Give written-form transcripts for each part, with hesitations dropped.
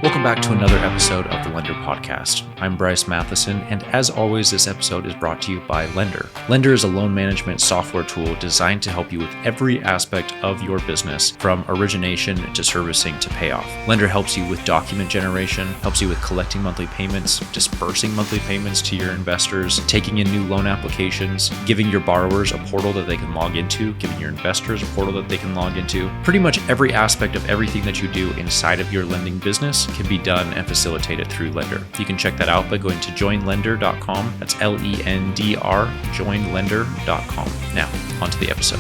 Welcome back to another episode of the Lender Podcast. I'm Bryce Matheson, and as always, this episode is brought to you by Lender. Lender is a loan management software tool designed to help you with every aspect of your business, from origination to servicing to payoff. Lender helps you with document generation, helps you with collecting monthly payments, dispersing monthly payments to your investors, taking in new loan applications, giving your borrowers a portal that they can log into, giving your investors a portal that they can log into. Pretty much every aspect of everything that you do inside of your lending business can be done and facilitated through Lender. You can check that out by going to joinlender.com. That's LENDR, joinlender.com. Now, on to the episode.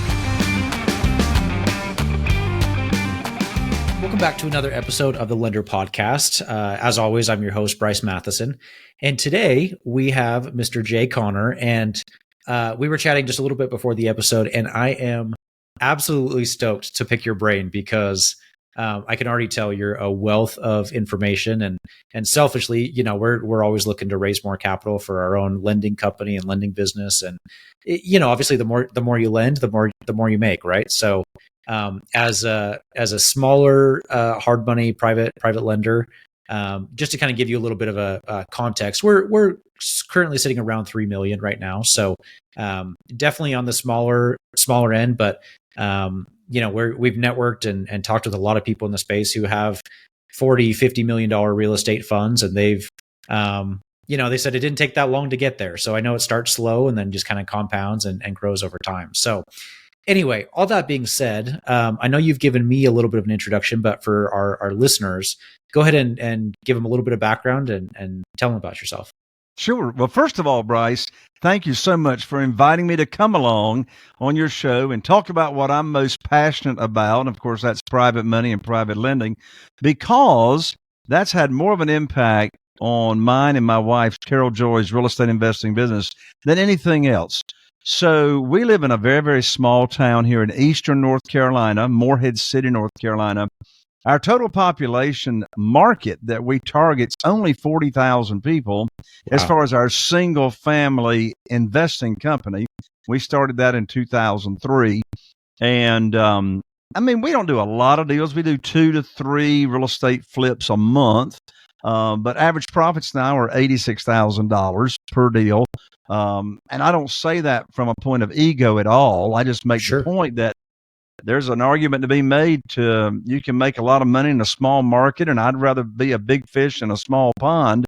Welcome back to another episode of the Lender Podcast. As always, I'm your host, Bryce Matheson. And today we have Mr. Jay Conner. And we were chatting just a little bit before the episode, and I am absolutely stoked to pick your brain because I can already tell you're a wealth of information, and selfishly, you know, we're always looking to raise more capital for our own lending company and lending business, and obviously the more you lend, the more you make, right? So, as a smaller hard money private lender, just to kind of give you a little bit of a context, we're currently sitting around 3 million right now, so definitely on the smaller end, but we've networked and talked with a lot of people in the space who have $40-50 million real estate funds, and they've, they said it didn't take that long to get there. So I know it starts slow and then just kind of compounds and grows over time. So anyway, all that being said, I know you've given me a little bit of an introduction, but for our listeners, go ahead and give them a little bit of background and tell them about yourself. Sure. Well, first of all, Bryce, thank you so much for inviting me to come along on your show and talk about what I'm most passionate about. And of course, that's private money and private lending, because that's had more of an impact on mine and my wife, Carol Joy's real estate investing business than anything else. So we live in a very, very small town here in eastern North Carolina, Morehead City, North Carolina. Our total population market that we target is only 40,000 people. Wow. As far as our single family investing company. We started that in 2003. And we don't do a lot of deals. We do 2 to 3 real estate flips a month. But average profits now are $86,000 per deal. And I don't say that from a point of ego at all. I just make the point that there's an argument to be made to you can make a lot of money in a small market, and I'd rather be a big fish in a small pond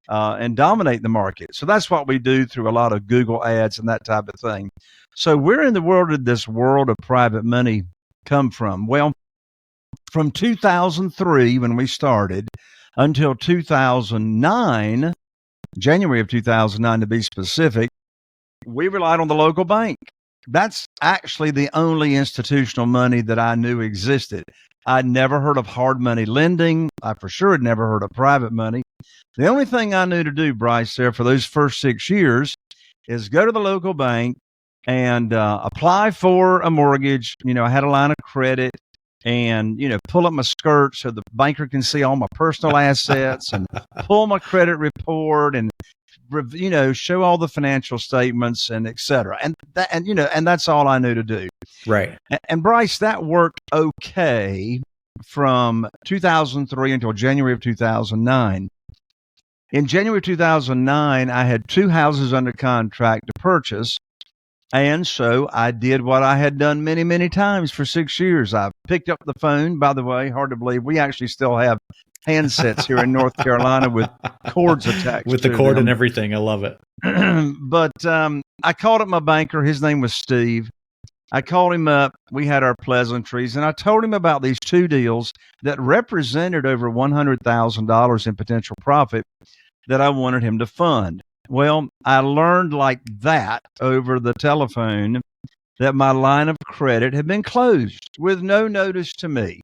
and dominate the market. So that's what we do through a lot of Google ads and that type of thing. So where in the world did this world of private money come from? Well, from 2003 when we started until 2009, January of 2009 to be specific, we relied on the local bank. That's actually the only institutional money that I knew existed. I'd never heard of hard money lending. I for sure had never heard of private money. The only thing I knew to do, Bryce, there for those first 6 years is go to the local bank and apply for a mortgage. I had a line of credit and, pull up my skirt so the banker can see all my personal assets and pull my credit report and show all the financial statements and et cetera. And that's all I knew to do. Right. And Bryce, that worked okay from 2003 until January of 2009. In January of 2009, I had 2 houses under contract to purchase. And so I did what I had done many, many times for 6 years. I picked up the phone. By the way, hard to believe, we actually still have handsets here in North Carolina with cords attached with the cord and everything. I love it. But I called up my banker. His name was Steve. I called him up. We had our pleasantries, and I told him about these 2 deals that represented over $100,000 in potential profit that I wanted him to fund. Well, I learned like that over the telephone that my line of credit had been closed with no notice to me.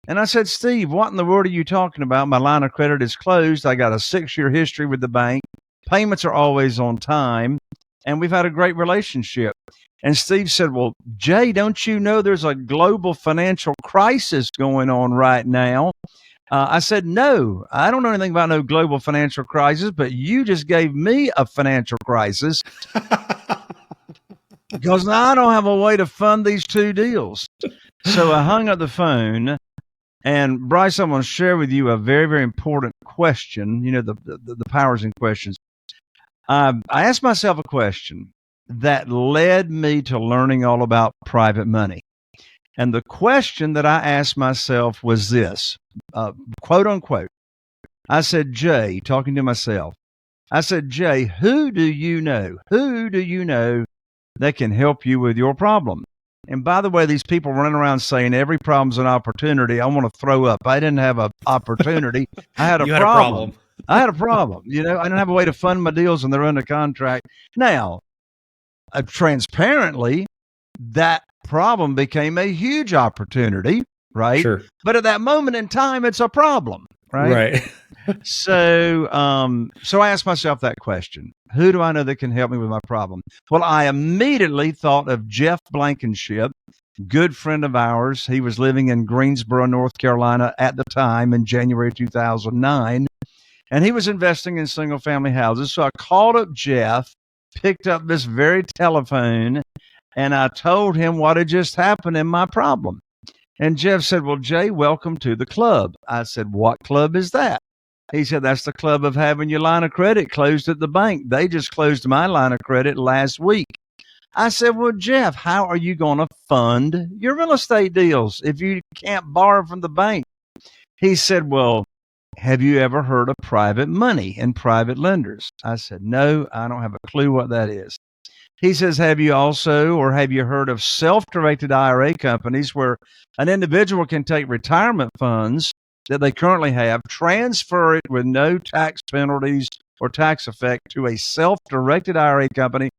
And I said, Steve, what in the world are you talking about? My line of credit is closed. I got a 6-year history with the bank. Payments are always on time. And we've had a great relationship. And Steve said, well, Jay, don't you know there's a global financial crisis going on right now? I said, no, I don't know anything about no global financial crisis, but you just gave me a financial crisis because now I don't have a way to fund these 2 deals. So I hung up the phone And Bryce, I'm going to share with you a very, very important question. You know, the powers and questions. I asked myself a question that led me to learning all about private money. And the question that I asked myself was this, quote unquote. I said, Jay, talking to myself, I said, Jay, who do you know? Who do you know that can help you with your problem? And by the way, these people running around saying every problem's an opportunity, I want to throw up. I didn't have an opportunity. I had a problem. I had a problem. You know, I didn't have a way to fund my deals and they're under contract. Now, transparently, that problem became a huge opportunity, right? Sure. But at that moment in time, it's a problem, right? So I asked myself that question. Who do I know that can help me with my problem? Well, I immediately thought of Jeff Blankenship, good friend of ours. He was living in Greensboro, North Carolina at the time in January 2009, and he was investing in single-family houses. So I called up Jeff, picked up this very telephone, and I told him what had just happened in my problem. And Jeff said, well, Jay, welcome to the club. I said, what club is that? He said, that's the club of having your line of credit closed at the bank. They just closed my line of credit last week. I said, well, Jeff, how are you going to fund your real estate deals if you can't borrow from the bank? He said, well, have you ever heard of private money and private lenders? I said, no, I don't have a clue what that is. He says, have you heard of self-directed IRA companies where an individual can take retirement funds that they currently have, transfer it with no tax penalties or tax effect to a self-directed IRA company,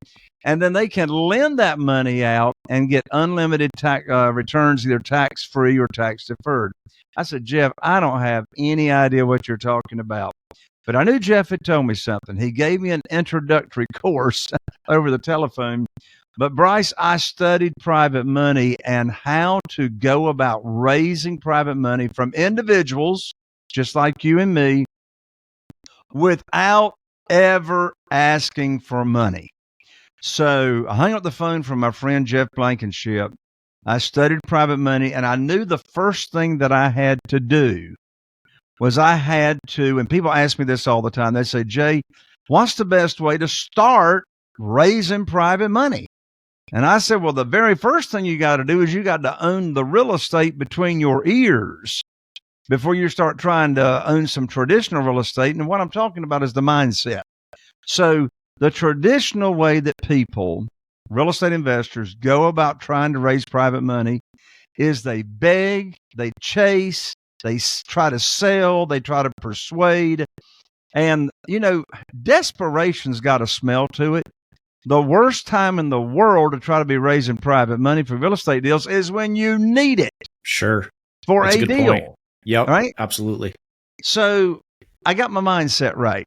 and then they can lend that money out and get unlimited tax returns, either tax-free or tax-deferred. I said, Jeff, I don't have any idea what you're talking about. But I knew Jeff had told me something. He gave me an introductory course over the telephone. But Bryce, I studied private money and how to go about raising private money from individuals, just like you and me, without ever asking for money. So I hung up the phone from my friend Jeff Blankenship. I studied private money, and I knew the first thing that I had to do was and people ask me this all the time. They say, Jay, what's the best way to start raising private money? And I said, well, the very first thing you got to do is you got to own the real estate between your ears before you start trying to own some traditional real estate. And what I'm talking about is the mindset. So the traditional way that people, real estate investors, go about trying to raise private money is they beg, they chase, they try to sell, they try to persuade. And, you know, desperation's got a smell to it. The worst time in the world to try to be raising private money for real estate deals is when you need it. Sure. For That's a deal. Point. Yep. Right? Absolutely. So I got my mindset right.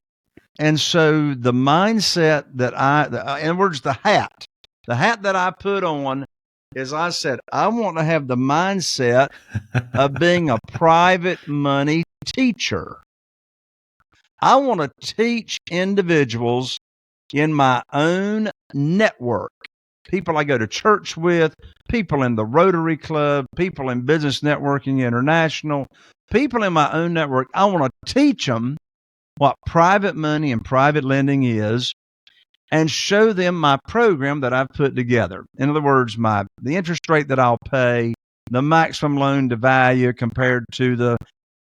And so the mindset that in other words, the hat that I put on is I said, I want to have the mindset of being a private money teacher. I want to teach individuals in my own network, people I go to church with, people in the Rotary Club, people in Business Networking International, people in my own network. I want to teach them what private money and private lending is and show them my program that I've put together. In other words, the interest rate that I'll pay, the maximum loan to value compared to the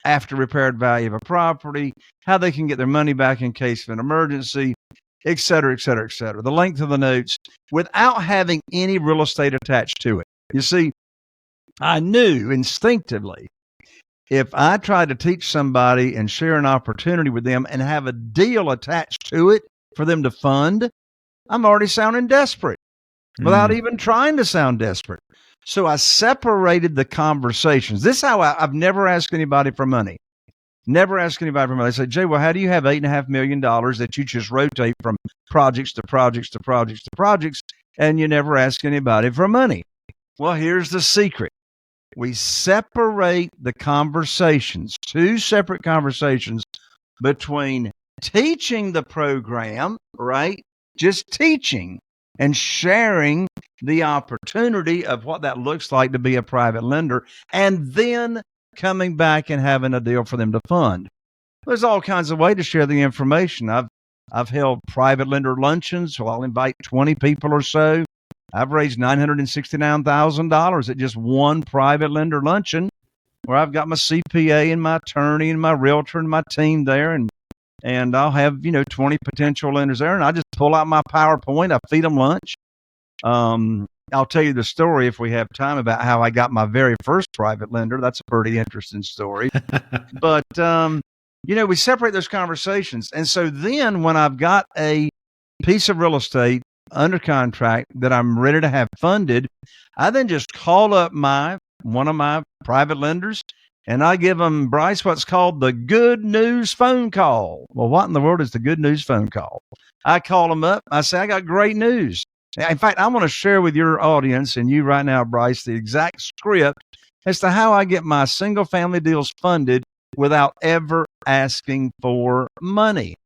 after repaired value of a property, how they can get their money back in case of an emergency, et cetera, et cetera, et cetera. The length of the notes without having any real estate attached to it. You see, I knew instinctively if I tried to teach somebody and share an opportunity with them and have a deal attached to it for them to fund, I'm already sounding desperate without even trying to sound desperate. So I separated the conversations. This is how I've never asked anybody for money. Never ask anybody for money. They say, Jay, well, how do you have $8.5 million that you just rotate from projects to projects to projects to projects, and you never ask anybody for money? Well, here's the secret. We separate the conversations, two separate conversations between teaching the program, right? Just teaching and sharing the opportunity of what that looks like to be a private lender, and then coming back and having a deal for them to fund. There's all kinds of ways to share the information. I've held private lender luncheons, so I'll invite 20 people or so. I've raised $969,000 at just one private lender luncheon, where I've got my CPA and my attorney and my realtor and my team there, and I'll have 20 potential lenders there, and I just pull out my PowerPoint. I feed them lunch. I'll tell you the story if we have time about how I got my very first private lender. That's a pretty interesting story. But we separate those conversations, and so then when I've got a piece of real estate under contract that I'm ready to have funded, I then just call up one of my private lenders, and I give them, Bryce, what's called the good news phone call. Well, what in the world is the good news phone call? I call them up. I say, I got great news. In fact, I want to share with your audience and you right now, Bryce, the exact script as to how I get my single family deals funded without ever asking for money.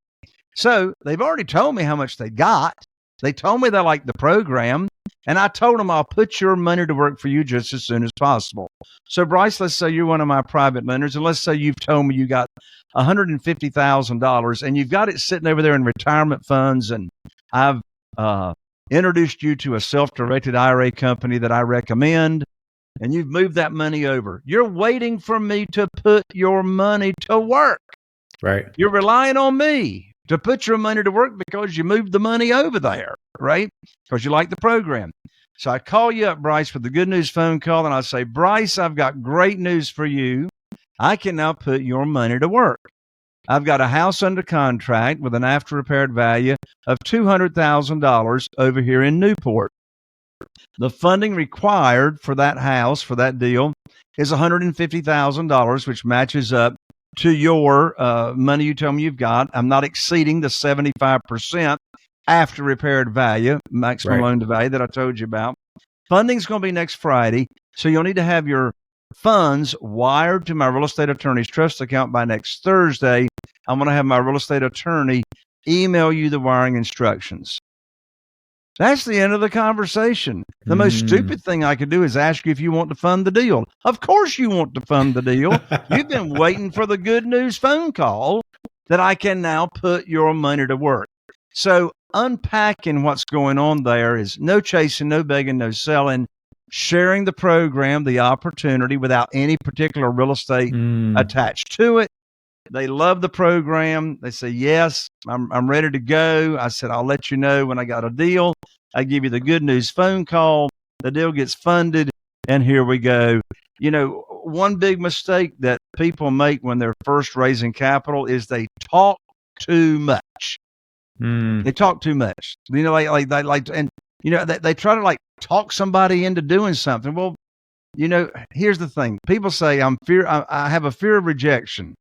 So they've already told me how much they got. They told me they like the program, and I told them I'll put your money to work for you just as soon as possible. So, Bryce, let's say you're one of my private lenders, and let's say you've told me you got $150,000, and you've got it sitting over there in retirement funds, and I've introduced you to a self-directed IRA company that I recommend, and you've moved that money over. You're waiting for me to put your money to work. Right. You're relying on me to put your money to work because you moved the money over there, right? Because you like the program. So I call you up, Bryce, with the good news phone call, and I say, Bryce, I've got great news for you. I can now put your money to work. I've got a house under contract with an after repaired value of $200,000 over here in Newport. The funding required for that house, for that deal, is $150,000, which matches up to your money you tell me you've got. I'm not exceeding the 75% after repaired value, maximum loan to value that I told you about. Funding's going to be next Friday, so you'll need to have your funds wired to my real estate attorney's trust account by next Thursday. I'm going to have my real estate attorney email you the wiring instructions. That's the end of the conversation. The most stupid thing I could do is ask you if you want to fund the deal. Of course you want to fund the deal. You've been waiting for the good news phone call that I can now put your money to work. So unpacking what's going on there is no chasing, no begging, no selling, sharing the program, the opportunity without any particular real estate attached to it. They love the program. They say, yes, I'm ready to go. I said, I'll let you know when I got a deal. I give you the good news phone call. The deal gets funded, and here we go. One big mistake that people make when they're first raising capital is they talk too much. They talk too much. They try to talk somebody into doing something. Well, here's the thing. People say I have a fear of rejection.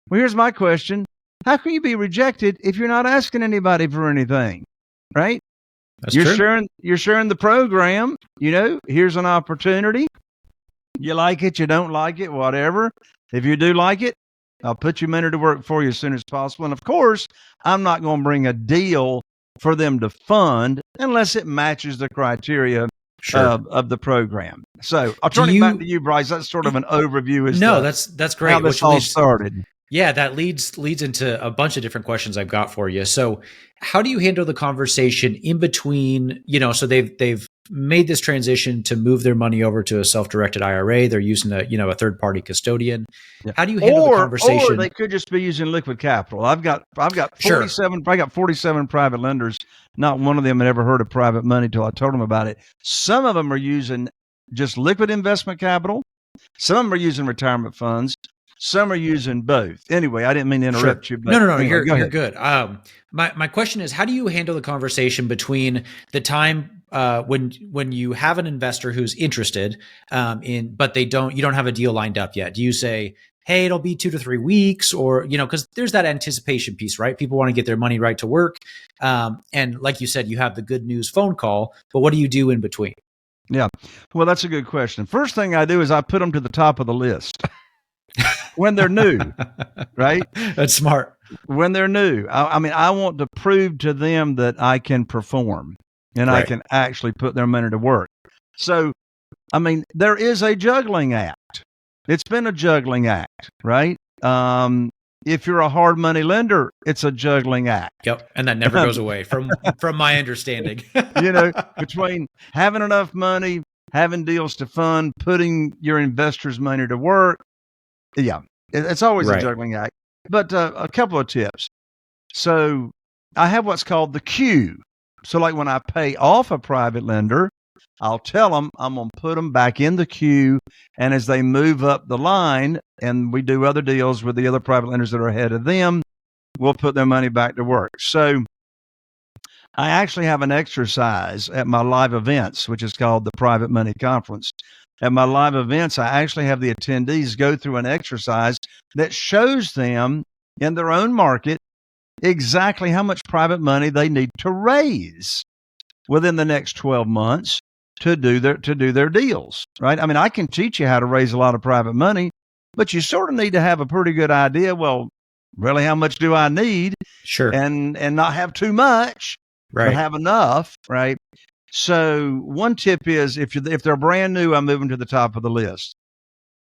Well, here's my question. How can you be rejected if you're not asking anybody for anything? Right? That's true. You're sharing the program. Here's an opportunity. You like it, you don't like it, whatever. If you do like it, I'll put your money to work for you as soon as possible. And of course, I'm not going to bring a deal for them to fund unless it matches the criteria of the program. So I'll turn it back to you, Bryce. That's sort of an overview. That's great. How this all started. Yeah, that leads into a bunch of different questions I've got for you. So how do you handle the conversation in between, so they've made this transition to move their money over to a self-directed IRA. They're using a third-party custodian. Yeah. How do you handle the conversation? Or they could just be using liquid capital. I've got 47 private lenders. Not one of them had ever heard of private money till I told them about it. Some of them are using just liquid investment capital. Some of them are using retirement funds. Some are using both. Anyway, I didn't mean to interrupt you. But no, anyway, you're good. My question is, how do you handle the conversation between the time when you have an investor who's interested but you don't have a deal lined up yet? Do you say, hey, it'll be 2 to 3 weeks, or because there's that anticipation piece, right? People want to get their money right to work, and like you said, you have the good news phone call. But what do you do in between? Yeah, well, that's a good question. First thing I do is I put them to the top of the list. When they're new, right? That's smart. When they're new. I want to prove to them that I can perform and I can actually put their money to work. So, there is a juggling act. It's been a juggling act, right? If you're a hard money lender, it's a juggling act. Yep, and that never goes away from my understanding. Between having enough money, having deals to fund, putting your investors' money to work, yeah, it's always a juggling act. But a couple of tips. So I have what's called the queue. So like when I pay off a private lender, I'll tell them I'm going to put them back in the queue. And as they move up the line and we do other deals with the other private lenders that are ahead of them, we'll put their money back to work. So I actually have an exercise at my live events, which is called the Private Money Conference. At my live events, I actually have the attendees go through an exercise that shows them in their own market exactly how much private money they need to raise within the next 12 months to do their deals, right? I mean, I can teach you how to raise a lot of private money, but you sort of need to have a pretty good idea. Well, really, how much do I need? Sure. And not have too much, but have enough, right? So one tip is if they're brand new, I'm moving to the top of the list.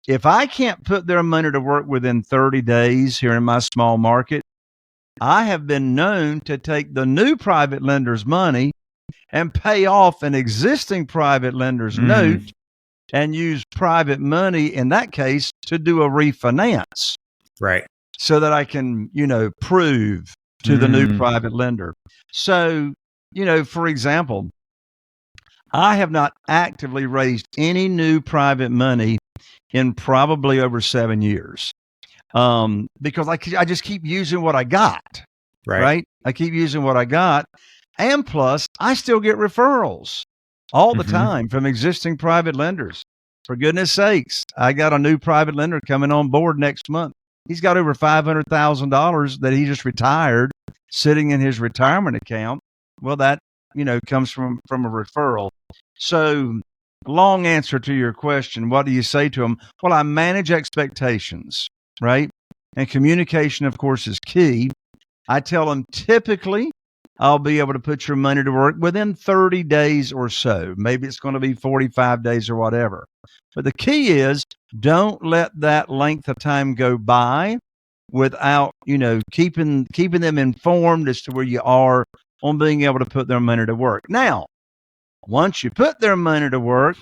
If I can't put their money to work within 30 days here in my small market, I have been known to take the new private lender's money and pay off an existing private lender's note and use private money in that case to do a refinance. Right. So that I can, prove to the new private lender. So, for example, I have not actively raised any new private money in probably over 7 years. Because I just keep using what I got, right? I keep using what I got. And plus, I still get referrals all the time from existing private lenders. For goodness sakes, I got a new private lender coming on board next month. He's got over $500,000 that he just retired sitting in his retirement account. Well, that, comes from a referral. So long answer to your question. What do you say to them? Well, I manage expectations. Right? And communication, of course, is key. I tell them typically I'll be able to put your money to work within 30 days or so. Maybe it's going to be 45 days or whatever. But the key is don't let that length of time go by without, keeping them informed as to where you are on being able to put their money to work. Now, once you put their money to work,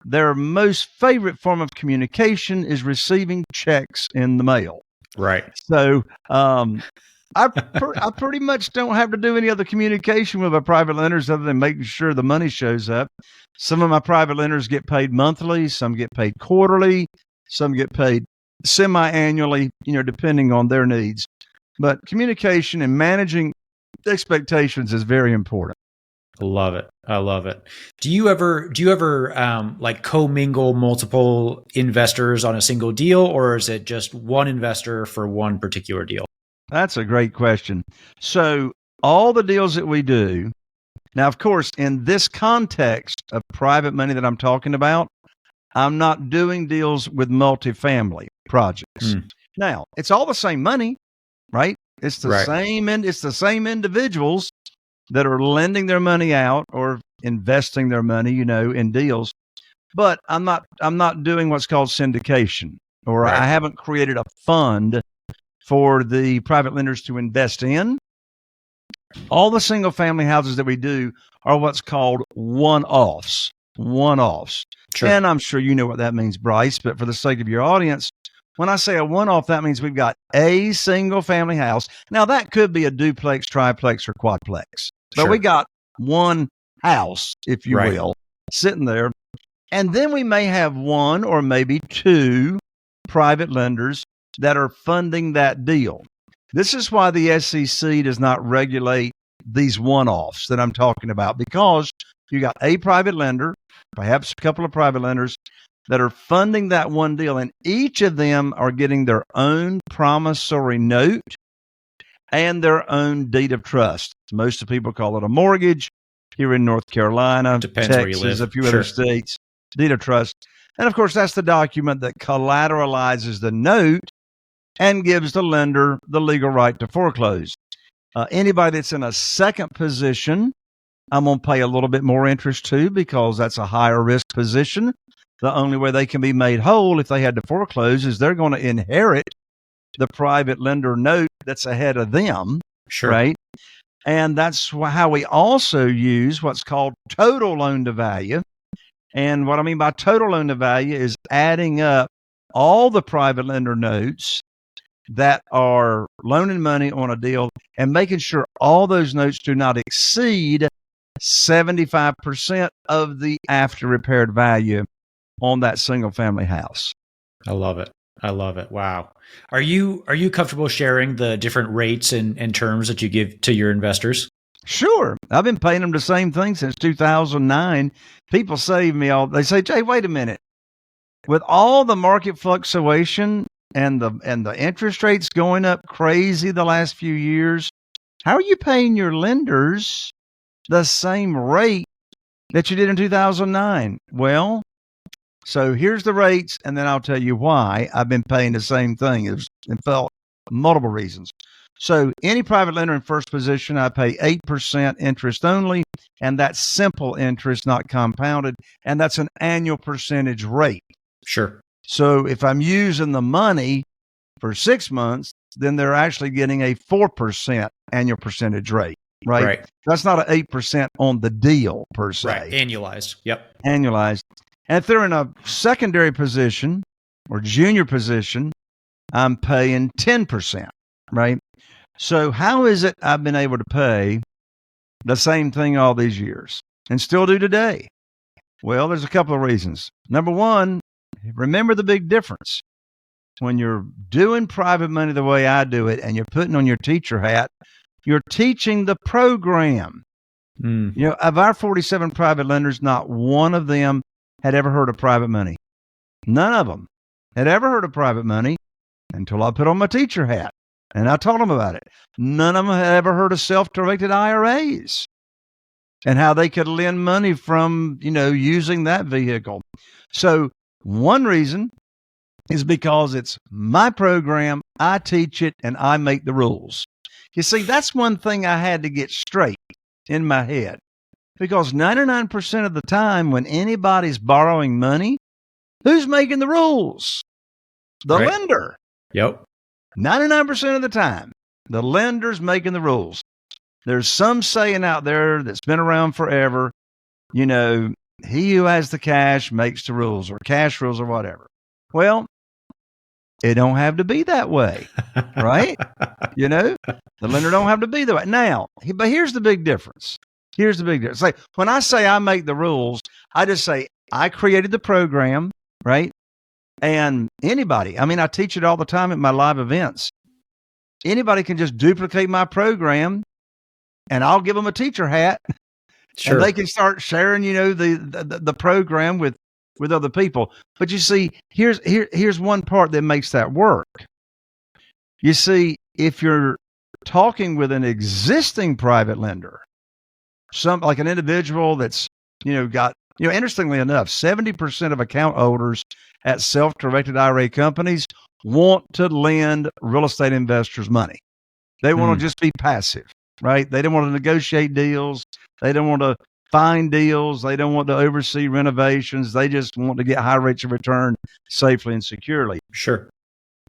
their most favorite form of communication is receiving checks in the mail. Right. So I pretty much don't have to do any other communication with my private lenders other than making sure the money shows up. Some of my private lenders get paid monthly. Some get paid quarterly. Some get paid semi-annually, depending on their needs. But communication and managing expectations is very important. I love it. Do you ever like commingle multiple investors on a single deal, or is it just one investor for one particular deal? That's a great question. So all the deals that we do, now, of course, in this context of private money that I'm talking about, I'm not doing deals with multifamily projects. Now, it's all the same money, right? It's the same individuals that are lending their money out or investing their money, in deals. But I'm not doing what's called syndication, or I haven't created a fund for the private lenders to invest in. All the single family houses that we do are what's called one-offs. Sure. And I'm sure you know what that means, Bryce, but for the sake of your audience, when I say a one-off, that means we've got a single family house. Now that could be a duplex, triplex, or quadplex. But we got one house, if you will, sitting there. And then we may have one or maybe two private lenders that are funding that deal. This is why the SEC does not regulate these one-offs that I'm talking about, because you got a private lender, perhaps a couple of private lenders that are funding that one deal, and each of them are getting their own promissory note and their own deed of trust. Most of the people call it a mortgage. Here in North Carolina, Depends Texas, where you live. a few other states, deed of trust. And of course, that's the document that collateralizes the note and gives the lender the legal right to foreclose. Anybody that's in a second position, I'm going to pay a little bit more interest to, because that's a higher risk position. the only way they can be made whole if they had to foreclose is they're going to inherit the private lender note that's ahead of them, Sure. right? And that's how we also use what's called total loan to value. And what I mean by total loan to value is adding up all the private lender notes that are loaning money on a deal and making sure all those notes do not exceed 75% of the after repaired value on that single family house. I love it. I love it. Wow. Are you comfortable sharing the different rates and terms that you give to your investors? Sure. I've been paying them the same thing since 2009. People say to me they say, Jay, wait a minute. With all the market fluctuation and the interest rates going up crazy the last few years, how are you paying your lenders the same rate that you did in 2009? Well, so here's the rates, and then I'll tell you why I've been paying the same thing. It felt multiple reasons. So any private lender in first position, I pay 8% interest only, and that's simple interest, not compounded, and that's an annual percentage rate. Sure. So if I'm using the money for 6 months, then they're actually getting a 4% annual percentage rate, right? Right. That's not an 8% on the deal per se. Right. Annualized. Yep. Annualized. And if they're in a secondary position or junior position, I'm paying 10%, right? So how is it I've been able to pay the same thing all these years and still do today? Well, there's a couple of reasons. Number one, remember the big difference. When you're doing private money the way I do it and you're putting on your teacher hat, you're teaching the program. You know, of our 47 private lenders, not one of them had ever heard of private money. None of them had ever heard of private money until I put on my teacher hat and I told them about it. None of them had ever heard of self-directed IRAs and how they could lend money from, using that vehicle. So one reason is because it's my program, I teach it, and I make the rules. You see, that's one thing I had to get straight in my head. Because 99% of the time when anybody's borrowing money, who's making the rules? The lender. Yep. 99% of the time, the lender's making the rules. There's some saying out there that's been around forever, he who has the cash makes the rules, or cash rules, or whatever. Well, it don't have to be that way, right? The lender don't have to be that way. Now, but here's the big difference. Like when I say I make the rules, I just say I created the program, right? And anybody, I teach it all the time at my live events. Anybody can just duplicate my program and I'll give them a teacher hat. Sure. And they can start sharing, the program with other people. But you see, here's one part that makes that work. You see, if you're talking with an existing private lender, like an individual that's, got, interestingly enough, 70% of account holders at self-directed IRA companies want to lend real estate investors money. They want to just be passive, right? They don't want to negotiate deals. They don't want to find deals. They don't want to oversee renovations. They just want to get high rates of return safely and securely. Sure.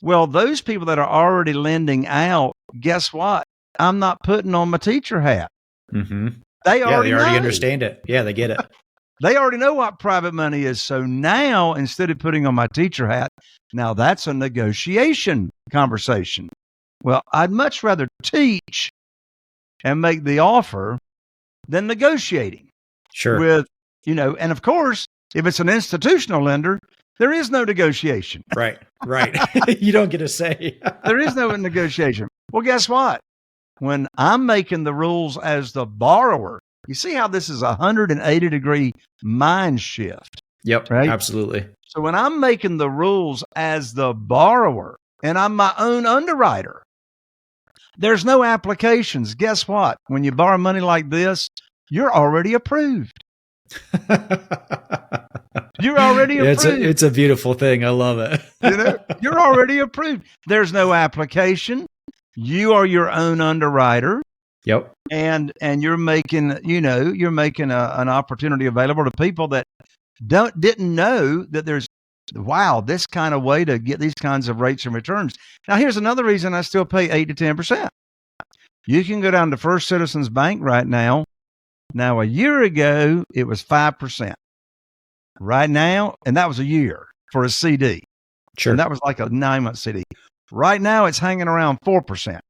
Well, those people that are already lending out, guess what? I'm not putting on my teacher hat. Mm-hmm. They already understand it. Yeah, they get it. They already know what private money is. So now, instead of putting on my teacher hat, now that's a negotiation conversation. Well, I'd much rather teach and make the offer than negotiating. Sure. With, and of course, if it's an institutional lender, there is no negotiation. Right. You don't get a say. There is no negotiation. Well, guess what? When I'm making the rules as the borrower, you see how this is a 180-degree mind shift. Yep, right? Absolutely. So when I'm making the rules as the borrower and I'm my own underwriter, there's no applications. Guess what? When you borrow money like this, you're already approved. You're already approved. It's a beautiful thing. I love it. You're already approved. There's no application. You are your own underwriter. Yep. And you're making, an opportunity available to people that didn't know that there's, wow, this kind of way to get these kinds of rates and returns. Now, here's another reason I still pay 8 to 10%. You can go down to First Citizens Bank right now. Now, a year ago, it was 5%. Right now, and that was a year for a CD. Sure. And that was like a 9-month CD. Right now, it's hanging around 4%.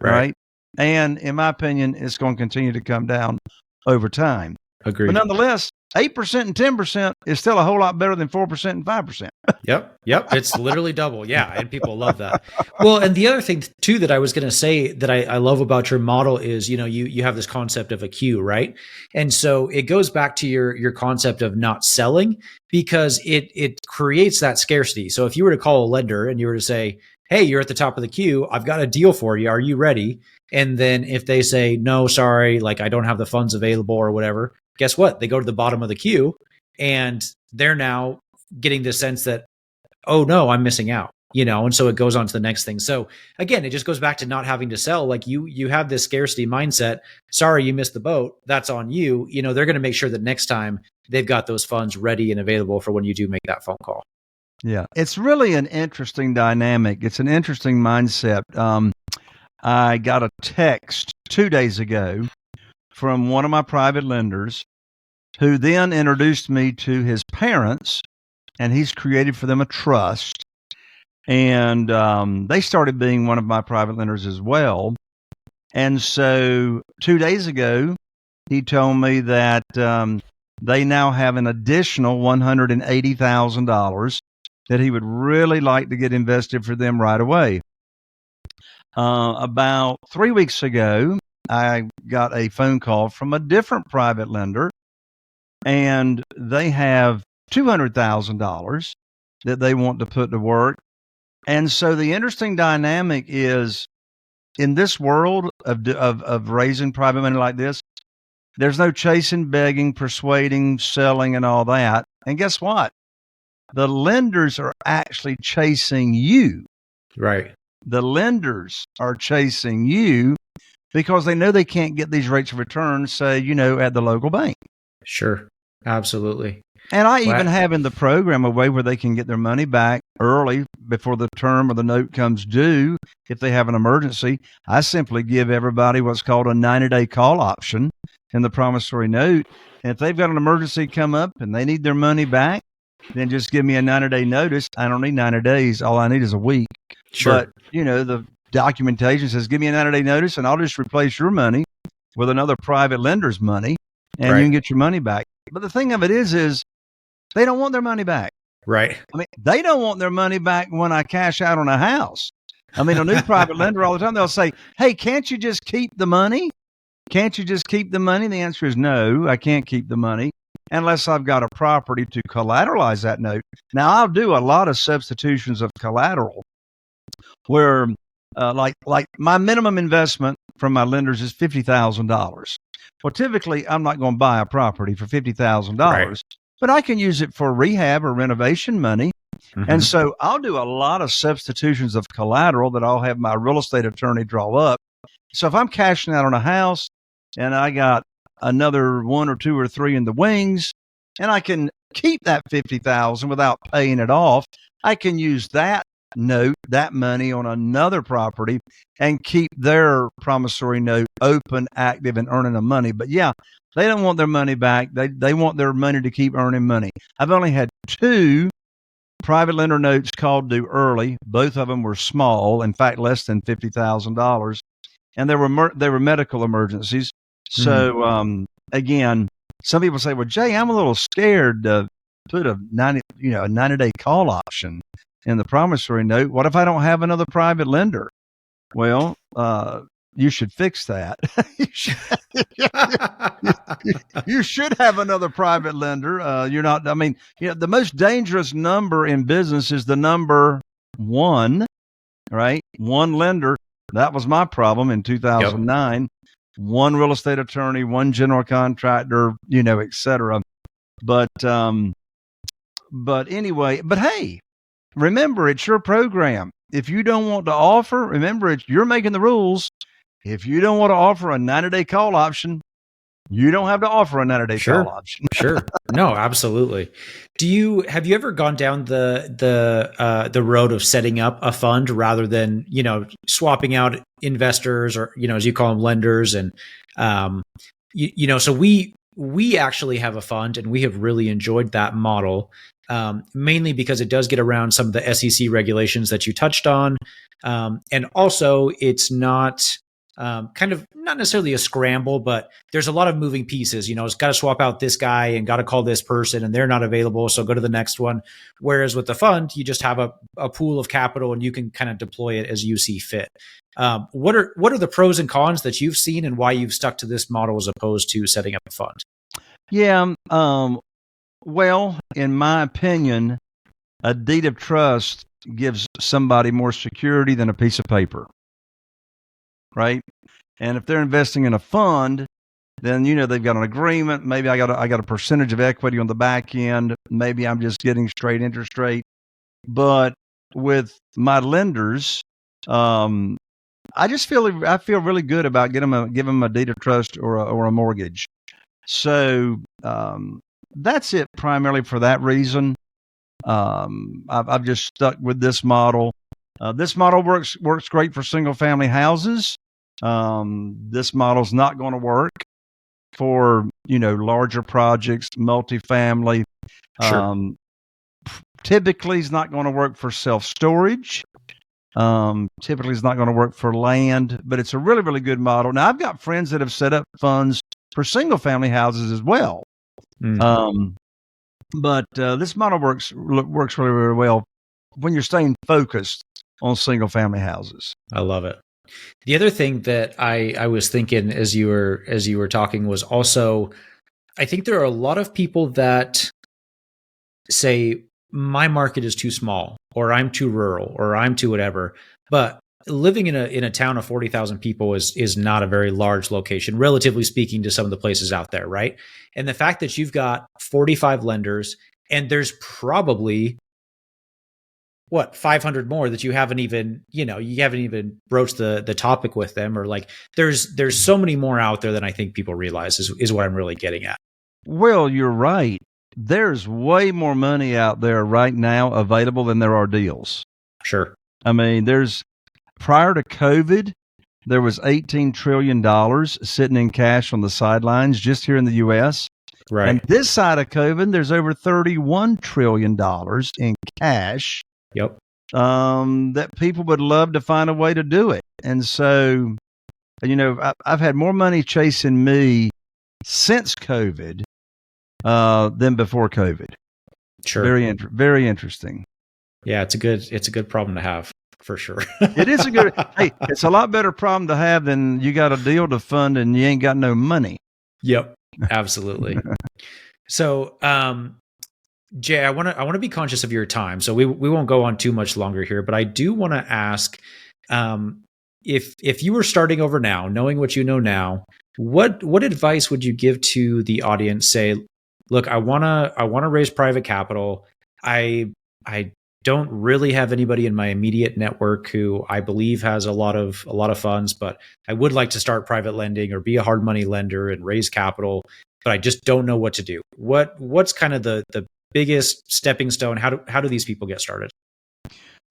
Right. And in my opinion, it's going to continue to come down over time. Agreed. But nonetheless, 8% and 10% is still a whole lot better than 4% and 5%. Yep. It's literally double. Yeah. And people love that. Well, and the other thing too, that I was going to say that I love about your model is, you have this concept of a queue, right? And so it goes back to your concept of not selling, because it creates that scarcity. So if you were to call a lender and you were to say, hey, you're at the top of the queue, I've got a deal for you, are you ready? And then if they say, no, sorry, like I don't have the funds available or whatever, guess what? They go to the bottom of the queue and they're now getting the sense that, oh no, I'm missing out, and so it goes on to the next thing. So again, it just goes back to not having to sell. Like you have this scarcity mindset. Sorry, you missed the boat. That's on you. They're going to make sure that next time they've got those funds ready and available for when you do make that phone call. Yeah, it's really an interesting dynamic. It's an interesting mindset. I got a text 2 days ago from one of my private lenders who then introduced me to his parents, and he's created for them a trust. And they started being one of my private lenders as well. And so 2 days ago, he told me that they now have an additional $180,000 that he would really like to get invested for them right away. About 3 weeks ago, I got a phone call from a different private lender, and they have $200,000 that they want to put to work. And so the interesting dynamic is, in this world of raising private money like this, there's no chasing, begging, persuading, selling, and all that. And guess what? The lenders are actually chasing you. Right. The lenders are chasing you because they know they can't get these rates of return, say, at the local bank. Sure. Absolutely. And I even have in the program a way where they can get their money back early before the term or the note comes due. If they have an emergency, I simply give everybody what's called a 90-day call option in the promissory note. And if they've got an emergency come up and they need their money back, then just give me a 90-day notice. I don't need 90 days. All I need is a week. Sure. But, the documentation says, give me a 90-day notice and I'll just replace your money with another private lender's money, and you can get your money back. But the thing of it is they don't want their money back. Right. I mean, they don't want their money back when I cash out on a house. I mean, a new private lender all the time, they'll say, hey, can't you just keep the money? Can't you just keep the money? The answer is no, I can't keep the money unless I've got a property to collateralize that note. Now, I'll do a lot of substitutions of collateral where like my minimum investment from my lenders is $50,000. Well, typically, I'm not going to buy a property for $50,000, right, but I can use it for rehab or renovation money. Mm-hmm. And so I'll do a lot of substitutions of collateral that I'll have my real estate attorney draw up. So if I'm cashing out on a house and I got another 1 or 2 or 3 in the wings, and I can keep that $50,000 without paying it off, I can use that note, that money on another property and keep their promissory note open, active, and earning the money. But yeah, they don't want their money back. They want their money to keep earning money. I've only had 2 private lender notes called due early. Both of them were small, in fact, less than $50,000, and they were medical emergencies. So again, some people say, "Well, Jay, I'm a little scared to put a 90-day call option in the promissory note. What if I don't have another private lender?" Well, you should fix that. You should have another private lender. The most dangerous number in business is the number 1, right? 1 lender. That was my problem in 2009. Yep. 1 real estate attorney, 1 general contractor, et cetera. But anyway, hey, remember, it's your program. If you don't want to offer, remember, you're making the rules. If you don't want to offer a 90-day call option, You don't have to offer a 90-day call Sure. option. Sure. No, absolutely. Have you ever gone down the road of setting up a fund rather than, swapping out investors or, as you call them, lenders? And, so we actually have a fund and we have really enjoyed that model, mainly because it does get around some of the SEC regulations that you touched on. And also it's not, kind of not necessarily a scramble, but there's a lot of moving pieces. It's got to swap out this guy and got to call this person and they're not available. So go to the next one. Whereas with the fund, you just have a pool of capital and you can kind of deploy it as you see fit. What are the pros and cons that you've seen and why you've stuck to this model as opposed to setting up a fund? Yeah. Well, in my opinion, a deed of trust gives somebody more security than a piece of paper. Right. And if they're investing in a fund, then, they've got an agreement. Maybe I got a percentage of equity on the back end. Maybe I'm just getting straight interest rate. But with my lenders, I feel really good about giving them a deed of trust or a mortgage. So that's it primarily for that reason. I've just stuck with this model. This model works great for single family houses. This model's not going to work for, larger projects, multifamily. Sure. Typically is not going to work for self-storage. Typically is not going to work for land, but it's a really, really good model. Now I've got friends that have set up funds for single family houses as well. But this model works really, really well when you're staying focused on single family houses. I love it. The other thing that I was thinking as you were talking was also, I think there are a lot of people that say my market is too small, or I'm too rural, or I'm too whatever. But living in a town of 40,000 people is not a very large location, relatively speaking, to some of the places out there, right? And the fact that you've got 45 lenders, and there's probably 500 more that you haven't even broached the topic with them, or like there's so many more out there than I think people realize is what I'm really getting at. Well, you're right. There's way more money out there right now available than there are deals. Sure. I mean, prior to COVID, there was $18 trillion sitting in cash on the sidelines just here in the U.S. Right. And this side of COVID, there's over $31 trillion in cash. Yep. That people would love to find a way to do it. And so, I've had more money chasing me since COVID than before COVID. Sure. Very interesting. Yeah, it's a good problem to have for sure. It is it's a lot better problem to have than you got a deal to fund and you ain't got no money. Yep, absolutely. So, Jay, I want to be conscious of your time, so we won't go on too much longer here. But I do want to ask, if you were starting over now, knowing what you know now, what advice would you give to the audience? Say, look, I wanna raise private capital. I don't really have anybody in my immediate network who I believe has a lot of funds, but I would like to start private lending or be a hard money lender and raise capital, but I just don't know what to do. What's kind of the biggest stepping stone? How do these people get started?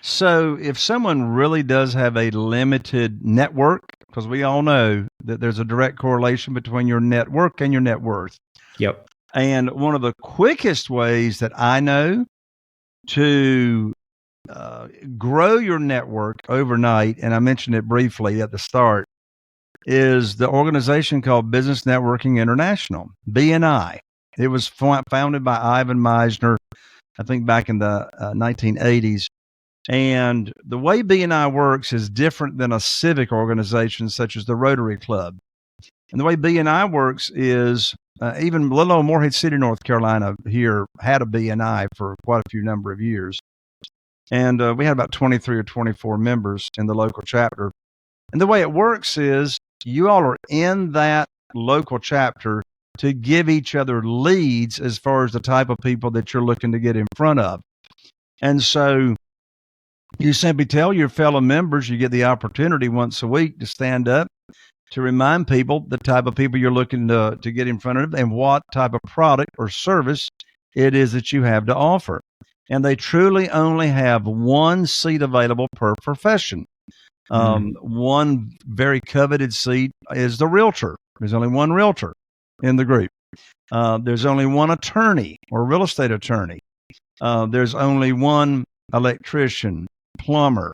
So if someone really does have a limited network, because we all know that there's a direct correlation between your network and your net worth. Yep. And one of the quickest ways that I know to grow your network overnight, and I mentioned it briefly at the start, is the organization called Business Networking International, BNI. It was founded by Ivan Meisner, I think back in the 1980s. And the way BNI works is different than a civic organization such as the Rotary Club. And the way BNI works is even little old Morehead City, North Carolina here had a BNI for quite a few number of years. And we had about 23 or 24 members in the local chapter. And the way it works is you all are in that local chapter to give each other leads as far as the type of people that you're looking to get in front of. And so you simply tell your fellow members, you get the opportunity once a week to stand up to remind people the type of people you're looking to get in front of and what type of product or service it is that you have to offer. And they truly only have one seat available per profession. One very coveted seat is the realtor. There's only one realtor in the group. There's only one attorney or real estate attorney. There's only one electrician, plumber,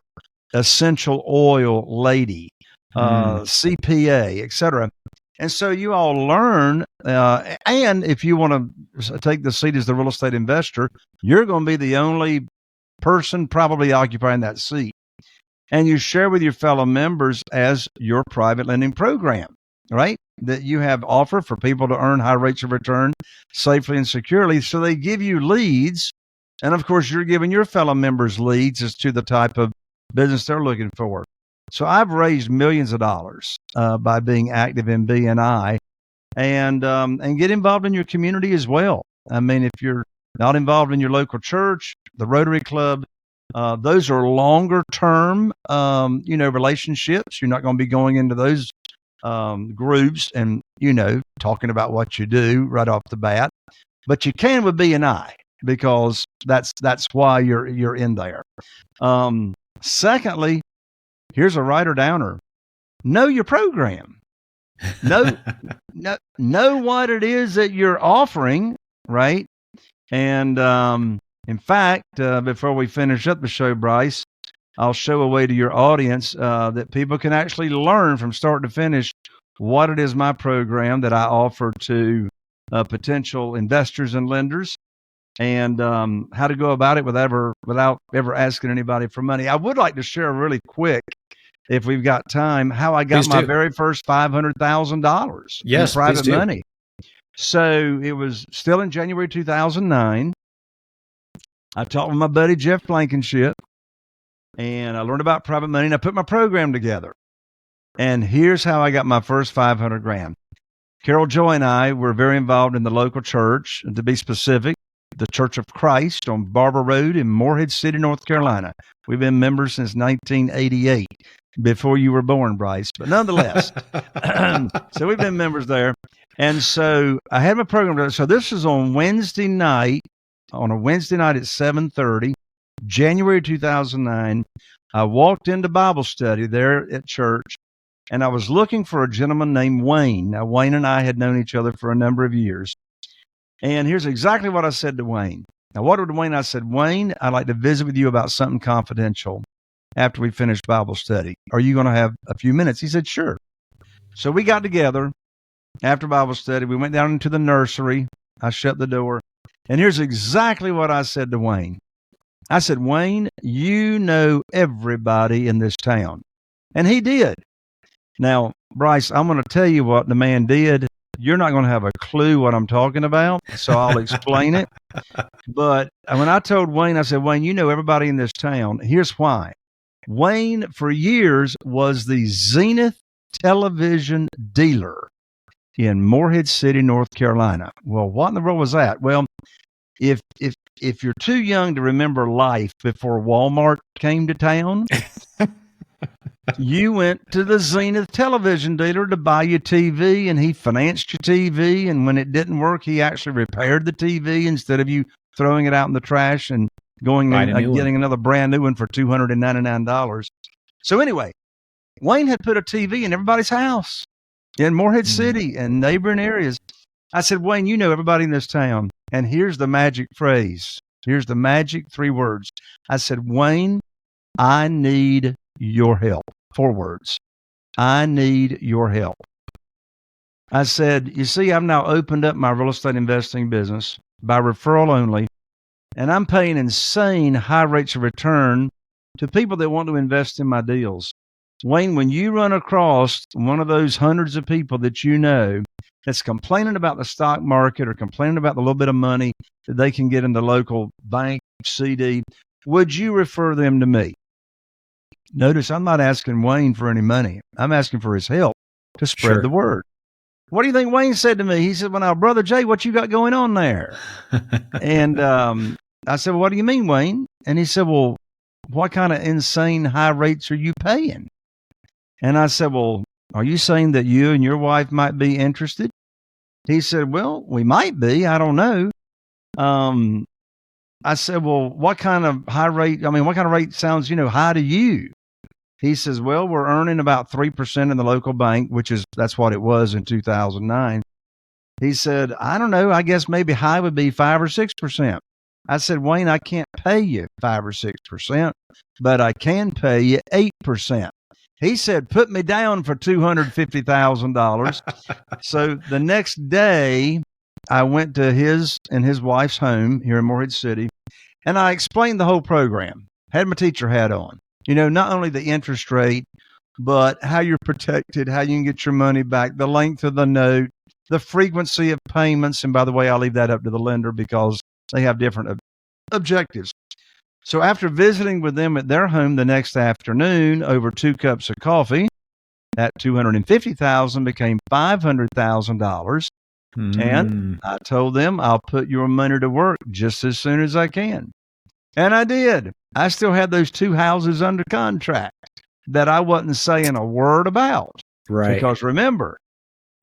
essential oil lady, CPA, etc. And so you all learn, and if you want to take the seat as the real estate investor, you're going to be the only person probably occupying that seat. And you share with your fellow members as your private lending program, right? That you have offered for people to earn high rates of return safely and securely. So they give you leads. And of course, you're giving your fellow members leads as to the type of business they're looking for. So I've raised millions of dollars by being active in BNI and get involved in your community as well. I mean, if you're not involved in your local church, the Rotary Club, those are longer term, relationships. You're not going to be going into those groups and, talking about what you do right off the bat. But you can with BNI because that's why you're in there. Secondly, here's a writer downer. Know your program. Know what it is that you're offering, right? And in fact, before we finish up the show, Bryce, I'll show a way to your audience that people can actually learn from start to finish what it is my program that I offer to potential investors and lenders, and how to go about it without ever asking anybody for money. I would like to share really quick, if we've got time, how I got my very first $500,000 in private money. So it was still in January 2009. I talked with my buddy Jeff Blankenship, and I learned about private money, and I put my program together. And here's how I got my first $500,000. Carol Joy and I were very involved in the local church, and to be specific, the Church of Christ on Barber Road in Morehead City, North Carolina. We've been members since 1988, before you were born, Bryce. But nonetheless, so we've been members there. And so I had my program. So this is on a Wednesday night at 7:30, January 2009. I walked into Bible study there at church, and I was looking for a gentleman named Wayne. Now, Wayne and I had known each other for a number of years. And here's exactly what I said to Wayne. Now, what did Wayne? I said, Wayne, I'd like to visit with you about something confidential after we finish Bible study. Are you going to have a few minutes? He said, sure. So we got together after Bible study. We went down into the nursery. I shut the door. And here's exactly what I said to Wayne. I said, Wayne, you know everybody in this town. And he did. Now, Bryce, I'm going to tell you what the man did. You're not going to have a clue what I'm talking about, so I'll explain it. But when I told Wayne, I said, Wayne, you know everybody in this town. Here's why. Wayne, for years, was the Zenith television dealer in Morehead City, North Carolina. Well, what in the world was that? Well, if you're too young to remember life before Walmart came to town, you went to the Zenith television dealer to buy your TV, and he financed your TV. And when it didn't work, he actually repaired the TV instead of you throwing it out in the trash and going and getting another brand new one for $299. So anyway, Wayne had put a TV in everybody's house in Morehead City and neighboring areas. I said, Wayne, you know everybody in this town. And here's the magic phrase. Here's the magic 3 words. I said, Wayne, I need your help. 4 words. I need your help. I said, you see, I've now opened up my real estate investing business by referral only, and I'm paying insane high rates of return to people that want to invest in my deals. Wayne, when you run across one of those hundreds of people that you know that's complaining about the stock market or complaining about the little bit of money that they can get in the local bank, CD, would you refer them to me? Notice I'm not asking Wayne for any money. I'm asking for his help to spread the word. What do you think Wayne said to me? He said, well, now, Brother Jay, what you got going on there? And I said, well, what do you mean, Wayne? And he said, well, what kind of insane high rates are you paying? And I said, well, are you saying that you and your wife might be interested? He said, well, we might be. I don't know. I said, well, what kind of rate sounds, high to you? He says, well, we're earning about 3% in the local bank, that's what it was in 2009. He said, I don't know. I guess maybe high would be 5 or 6%. I said, Wayne, I can't pay you 5 or 6%, but I can pay you 8%. He said, put me down for $250,000. So the next day, I went to his and his wife's home here in Morehead City, and I explained the whole program. Had my teacher hat on. Not only the interest rate, but how you're protected, how you can get your money back, the length of the note, the frequency of payments. And by the way, I'll leave that up to the lender because they have different objectives. So after visiting with them at their home the next afternoon over 2 cups of coffee, that $250,000 became $500,000. And I told them, I'll put your money to work just as soon as I can. And I did. I still had those 2 houses under contract that I wasn't saying a word about. Right. Because remember,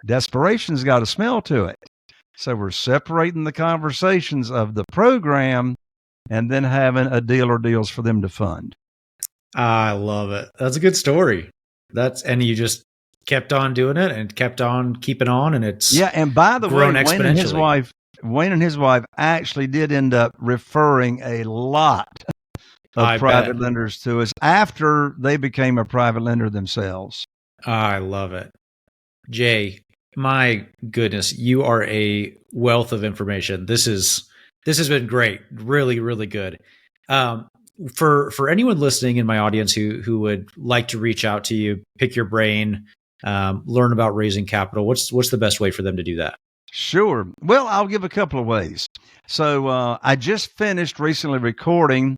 desperation's got a smell to it. So we're separating the conversations of the program and then having a deal or deals for them to fund. I love it. That's a good story. And you just kept on doing it and kept on keeping on, and it's and by the way, Wayne and his wife actually did end up referring a lot of private lenders to us after they became a private lender themselves. I love it. Jay, my goodness, you are a wealth of information. This has been great. Really, really good. For anyone listening in my audience who would like to reach out to you, pick your brain, learn about raising capital, what's the best way for them to do that? Sure. Well, I'll give a couple of ways. So I just finished recently recording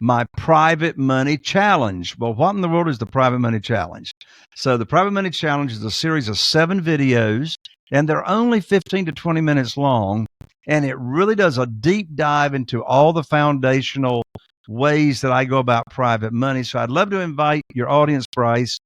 my Private Money Challenge. Well, what in the world is the Private Money Challenge? So the Private Money Challenge is a series of 7 videos, and they're only 15 to 20 minutes long, and it really does a deep dive into all the foundational ways that I go about private money. So I'd love to invite your audience, Bryce,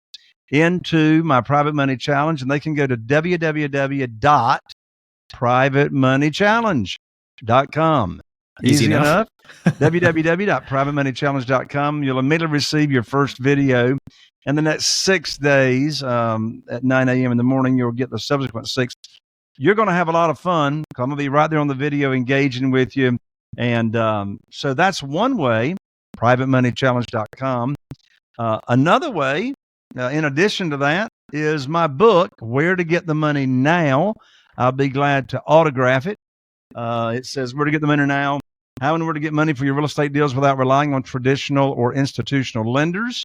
into my Private Money Challenge, and they can go to www.privatemoneychallenge.com. Easy enough. www.privatemoneychallenge.com. You'll immediately receive your first video. And the next 6 days at 9 a.m. in the morning, you'll get the subsequent 6. You're going to have a lot of fun. I'm going to be right there on the video engaging with you. And so that's one way, privatemoneychallenge.com. Another way, in addition to that, is my book, Where to Get the Money Now. I'll be glad to autograph it. It says, Where to Get the Money Now, How and Where to Get Money for Your Real Estate Deals Without Relying on Traditional or Institutional Lenders.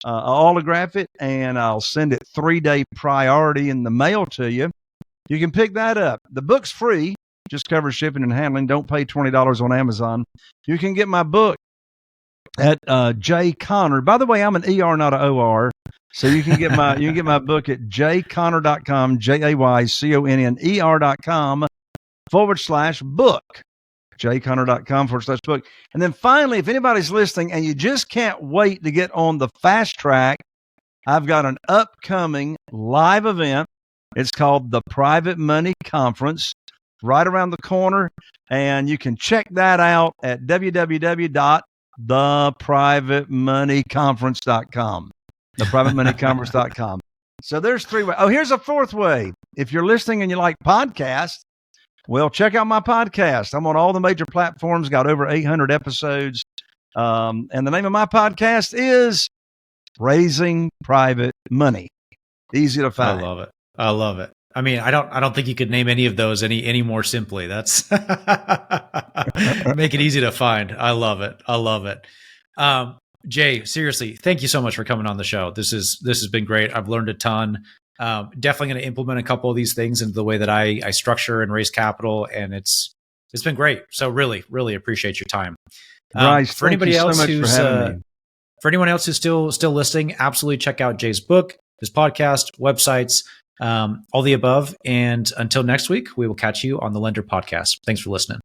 I'll autograph it, and I'll send it 3-day priority in the mail to you. You can pick that up. The book's free, just covers shipping and handling. Don't pay $20 on Amazon. You can get my book at Jay Conner. By the way, I'm an ER, not an OR. So you can get my book at jayconner.com, jayconner.com/book. jayconner.com/book. And then finally, if anybody's listening and you just can't wait to get on the fast track, I've got an upcoming live event. It's called the Private Money Conference, right around the corner. And you can check that out at www.theprivatemoneyconference.com. theprivatemoneyconference.com. So there's 3 ways. Oh, here's a 4th way. If you're listening and you like podcasts, well, check out my podcast. I'm on all the major platforms, got over 800 episodes. And the name of my podcast is Raising Private Money. Easy to find. I love it. I mean, I don't think you could name any of those any more simply. That's make it easy to find. I love it. Jay, seriously, thank you so much for coming on the show. This has been great. I've learned a ton. Definitely going to implement a couple of these things into the way that I structure and raise capital, and it's been great. So really, really appreciate your time. Bryce, for anyone else who's still listening, absolutely check out Jay's book, his podcast, websites, all the above. And until next week, we will catch you on the Lender Podcast. Thanks for listening.